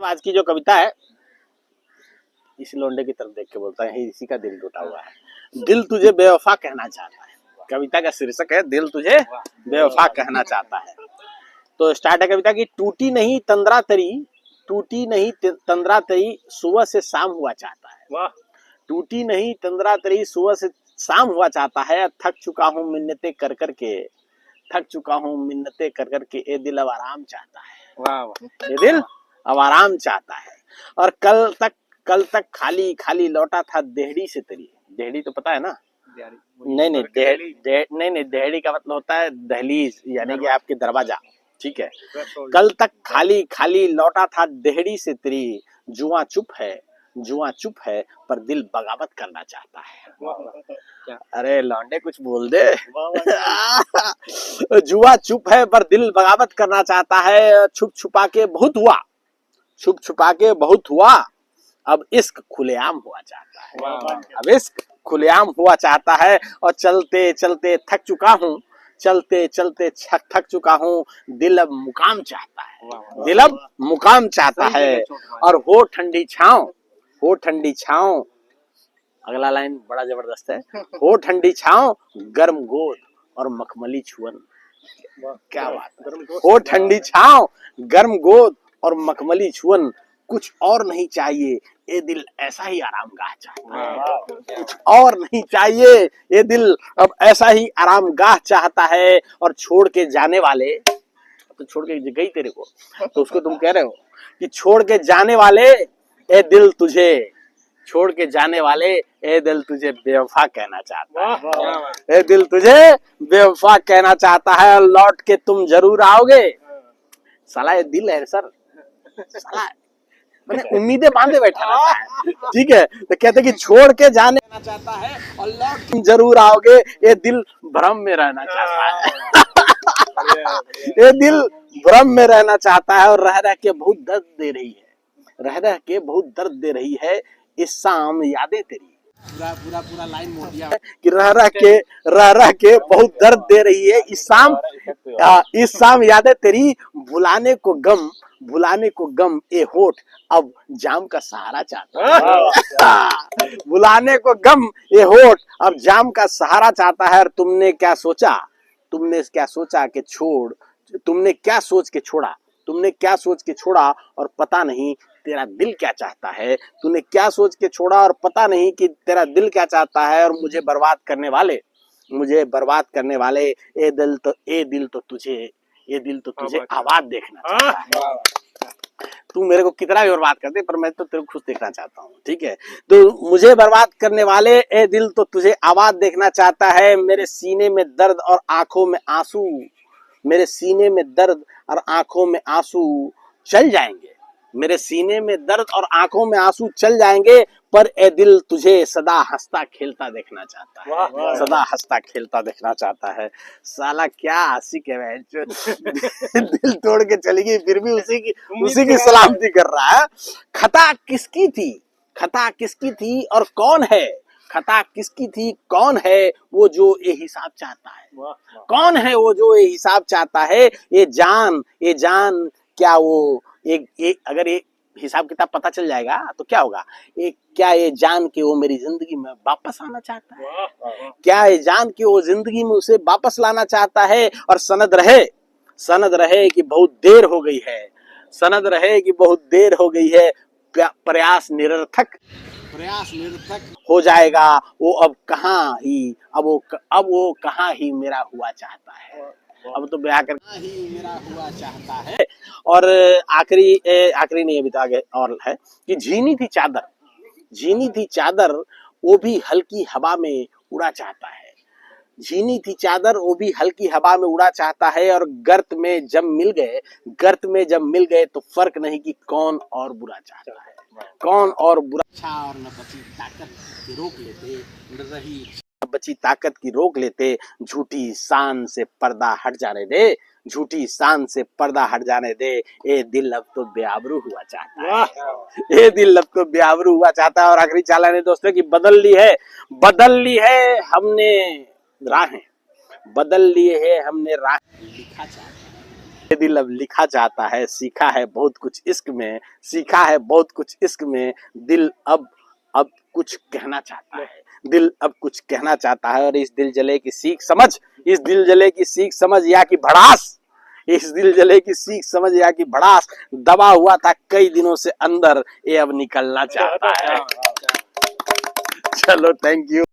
आज की जो कविता है इस लोंडे की तरफ देख के बोलता है, इसी का दिल टूटा हुआ है। दिल तुझे बेवफा कहना चाहता है। कविता का शीर्षक है दिल तुझे बेवफा कहना चाहता है। तो स्टार्ट है कविता की। टूटी नहीं तंद्रा तरी, टूटी नहीं तंद्रा तरी, सुबह से शाम हुआ चाहता है। टूटी नहीं तंद्रा तरी, सुबह से शाम हुआ चाहता है। थक चुका हूँ मिन्नतें कर कर के, थक चुका हूँ मिन्नतें कर कर के, ये दिल अब आराम चाहता है। ये दिल अब आराम चाहता है। और कल तक खाली खाली लौटा था देहड़ी से तेरी। देहड़ी तो पता है ना? नहीं, देहड़ी का मतलब होता है दहलीज, यानी कि आपके दरवाजा। ठीक है। कल तक खाली खाली लौटा था देहड़ी से तेरी, जुआ चुप है पर दिल बगावत करना चाहता है। अरे लौंडे कुछ बोल दे। जुआ चुप है पर दिल बगावत करना चाहता है। छुप छुपा के बहुत हुआ, अब इश्क खुलेआम हुआ चाहता है। अब इश्क खुलेआम हुआ चाहता है। और चलते चलते थक चुका हूँ, थक चुका हूँ, दिल अब मुकाम चाहता है। दिल अब मुकाम चाहता है। और हो ठंडी छाँव, अगला लाइन बड़ा जबरदस्त है। हो ठंडी छाँव, गर्म गोद और मखमली छुअन। क्या बात है। हो ठंडी छाँव, गर्म गोद और मखमली छुअन, कुछ और नहीं चाहिए, ये दिल ऐसा ही आरामगाह चाहता है। कुछ और नहीं चाहिए, ये दिल अब ऐसा ही आरामगाह चाहता है। और छोड़ के जाने वाले, तो छोड़ के गई तेरे को, तो उसको तुम कह रहे हो कि छोड़ के जाने वाले, ए दिल तुझे छोड़ के जाने वाले, ए दिल तुझे बेवफा कहना चाहता है। ए दिल तुझे बेवफा कहना चाहता है। और लौट के तुम जरूर आओगे। साला ये दिल है सर, साला मैंने उम्मीदें बांधे बैठा रहता है। ठीक है। तो कहते कि छोड़ के जाने चाहता है और लौट तुम जरूर आओगे, ये दिल भ्रम में रहना चाहता है। ये दिल भ्रम में रहना चाहता है। और रह के बहुत दर्द दे रही है, रह के बहुत दर्द दे रही है इस शाम यादें तेरी। पूरा लाइन मोड़ दिया कि रह के बहुत दर्द दे रही है इस शाम यादें तेरी। भुलाने को गम ए होठ अब जाम का सहारा चाहता है। भुलाने को गम ए होठ अब जाम का सहारा चाहता है। और तुमने क्या सोचा के छोड़ा और पता नहीं तेरा दिल क्या चाहता है। तूने क्या सोच के छोड़ा और पता नहीं कि तेरा दिल क्या चाहता है। और मुझे बर्बाद करने वाले, ये दिल तो तुझे आबाद देखना चाहता है। तू मेरे को कितना भी बर्बाद कर दे, पर मैं तो तेरे को खुश देखना चाहता हूँ। ठीक है। तो मुझे बर्बाद करने वाले, ए दिल तो तुझे आबाद देखना चाहता है। मेरे सीने में दर्द और आंखों में आंसू चल जाएंगे। मेरे सीने में दर्द और आंखों में आंसू चल जाएंगे, पर ए दिल तुझे सदा हंसता खेलता देखना चाहता है। सदा हंसता खेलता देखना चाहता है। साला क्या आशिक है। दिल तोड़ के चली गई, फिर भी उसी की सलामती कर रहा है। खता किसकी थी और कौन है? खता किसकी थी, कौन है वो जो ये हिसाब चाहता है? कौन है वो जो ये हिसाब चाहता है? ये जान क्या वो अगर ये हिसाब किताब पता चल जाएगा तो क्या होगा? क्या ये जान के वो मेरी जिंदगी में वापस आना चाहता है? क्या ये जान के वो जिंदगी में उसे वापस लाना चाहता है? और सनद रहे कि बहुत देर हो गई है, प्रयास निरर्थक हो जाएगा। वो अब वो कहाँ ही मेरा हुआ चाहता है। अब तो ब्याह कर ही मेरा हुआ चाहता है। और आखिरी नहीं, अभी तो आगे और है कि झीनी थी चादर वो भी हल्की हवा में उड़ा चाहता है। झीनी थी चादर वो भी हल्की हवा में उड़ा चाहता है। और गर्त में जब मिल गए तो फर्क नहीं कि कौन और बुरा चाहता है। कौन और बुरा और न बची ताकत की रोक लेते, झूठी शान से पर्दा हट जाने दे। ये दिल अब तो बेआबरू हुआ चाहता है। और आखिरी चाला ने दोस्तों की बदल ली है हमने राहें, लिखा चाहता है। ये दिल अब लिखा जाता है, सीखा है बहुत कुछ इश्क में, सीखा है बहुत कुछ इश्क में, दिल अब कुछ कहना चाहता है, दिल अब कुछ कहना चाहता है। और इस दिल जले की सीख समझ, इस दिल जले की सीख समझ या कि भड़ास, इस दिल जले की सीख समझ या कि भड़ास, दबा हुआ था कई दिनों से अंदर, ये अब निकलना चाहता है। चलो थैंक यू।